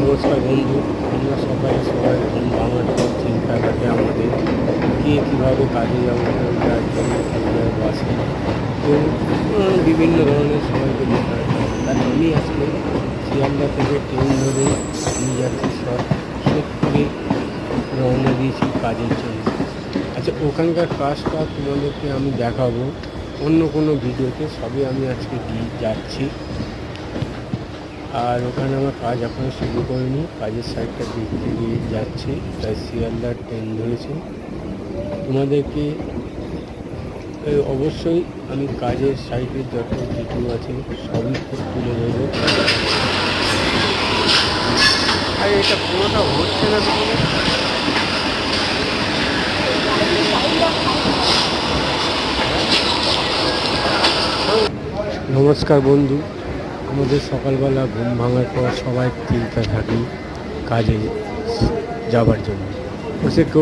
নমস্কার বন্ধু, আমরা সবাই ঘুম ভাঙার পর চিন্তা থাকে আমাদের কে কীভাবে কাজে যাবো, যার জন্য কীভাবে বাসে কেউ বিভিন্ন ধরনের সবাইকে যেতে হয়। আর আমি আজকে শিয়ালদা থেকে ট্রেন ধরে নিয়ে যাচ্ছি সোদপুরে রওনা দিয়েছি কাজের জন্য। আচ্ছা, ওখানকার কাজটা তোমাদেরকে আমি দেখাবো অন্য কোনো ভিডিওতে। সবই আমি আজকে যাচ্ছি, আর ওখানে আমার কাজ এখনও শুরু করিনি, কাজের সাইডটা দেখতে গিয়ে যাচ্ছি। তাই শিয়ালদার ট্রেন ধরেছি। তোমাদেরকে অবশ্যই আমি কাজের সাইডের যত ভিডিও আছে সবই খুব তুলে ধরবো। আর এটা পুরোটা হচ্ছে না তোমাদের। নমস্কার বন্ধু, আমাদের সকালবেলা ঘুম ভাঙার পর সবাই চিন্তা থাকি কাজে যাবার জন্য। সে কেউ